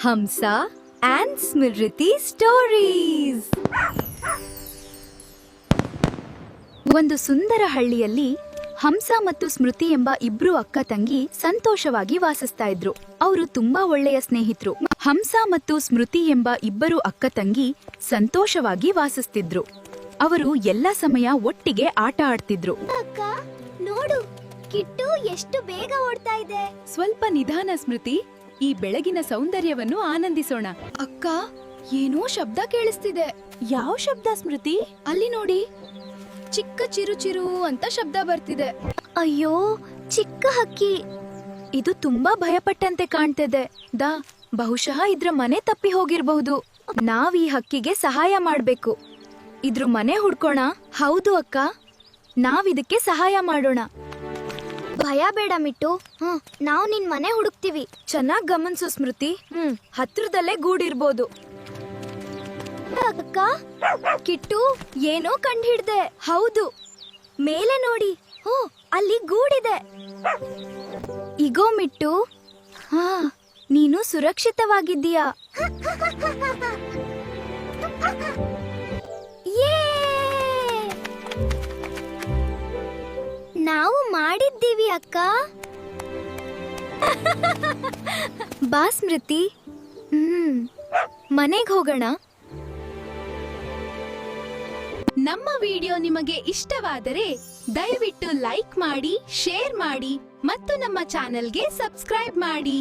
Hamsa and Smriti stories. ಒಂದು ಸುಂದರ ಹಳ್ಳಿಯಲ್ಲಿ ಹಂಸ ಮತ್ತು ಸ್ಮೃತಿ ಎಂಬ ಇಬ್ರು ಅಕ್ಕ ತಂಗಿ ಸಂತೋಷವಾಗಿ ವಾಸಿಸ್ತಾ ಇದ್ರು. ಅವರು ತುಂಬಾ ಒಳ್ಳೆಯ ಸ್ನೇಹಿತರು. ಹಂಸ ಮತ್ತು ಸ್ಮೃತಿ ಎಂಬ ಇಬ್ಬರು ಅಕ್ಕ ತಂಗಿ ಸಂತೋಷವಾಗಿ ವಾಸಿಸ್ತಿದ್ರು. ಅವರು ಎಲ್ಲ ಸಮಯ ಒಟ್ಟಿಗೆ ಆಟ ಆಡ್ತಿದ್ರು. ಅಕ್ಕ ನೋಡು, ಕಿಟ್ಟು ಎಷ್ಟು ಬೇಗ ಓಡ್ತಾ ಇದೆ. ಸ್ವಲ್ಪ ನಿಧಾನ ಸ್ಮೃತಿ, ಈ ಬೆಳಗಿನ ಸೌಂದರ್ಯವನ್ನು ಆನಂದಿಸೋಣ. ಅಕ್ಕ, ಏನೋ ಶಬ್ದ ಕೇಳಿಸ್ತಿದೆ. ಯಾವ ಶಬ್ದ ಸ್ಮೃತಿ? ಅಲ್ಲಿ ನೋಡಿ, ಚಿಕ್ಕ ಚಿರು ಚಿರು ಅಂತ ಶಬ್ದ ಬರ್ತಿದೆ. ಅಯ್ಯೋ, ಚಿಕ್ಕ ಹಕ್ಕಿ. ಇದು ತುಂಬಾ ಭಯಪಟ್ಟಂತೆ ಕಾಣ್ತಿದೆ. ಬಹುಶಃ ಇದ್ರ ಮನೆ ತಪ್ಪಿ ಹೋಗಿರ್ಬಹುದು. ನಾವ್ ಈ ಹಕ್ಕಿಗೆ ಸಹಾಯ ಮಾಡ್ಬೇಕು. ಇದ್ರ ಮನೆ ಹುಡ್ಕೋಣ. ಹೌದು ಅಕ್ಕ, ನಾವಿದಕ್ಕೆ ಸಹಾಯ ಮಾಡೋಣ. ಭಯ ಬೇಡ ಮಿಟ್ಟು, ನಾವು ನಿನ್ ಮನೆ ಹುಡುಕ್ತಿವಿ. ಚೆನ್ನಾಗ್ ಗಮನಿಸು ಸ್ಮೃತಿ. ಹತ್ರದಲ್ಲೇ ಗೂಡಿರ್ಬೋದು. ಅಕ್ಕ, ಕಿಟ್ಟು, ಏನೋ ಕಂಡು ಹಿಡ್ದೆ. ಹೌದು, ಮೇಲೆ ನೋಡಿ. ಅಲ್ಲಿ ಗೂಡಿದೆ. ಇಗೋ ಮಿಟ್ಟು, ನೀನು ಸುರಕ್ಷಿತವಾಗಿದ್ದೀಯಾ. ನಾವು ಮಾಡಿದ್ದೀವಿ ಅಕ್ಕ. ಬಾ ಸ್ಮೃತಿ, ಮನೆಗೆ ಹೋಗೋಣ. ನಮ್ಮ ವಿಡಿಯೋ ನಿಮಗೆ ಇಷ್ಟವಾದರೆ ದಯವಿಟ್ಟು ಲೈಕ್ ಮಾಡಿ, ಶೇರ್ ಮಾಡಿ ಮತ್ತು ನಮ್ಮ ಚಾನೆಲ್ಗೆ ಸಬ್ಸ್ಕ್ರೈಬ್ ಮಾಡಿ.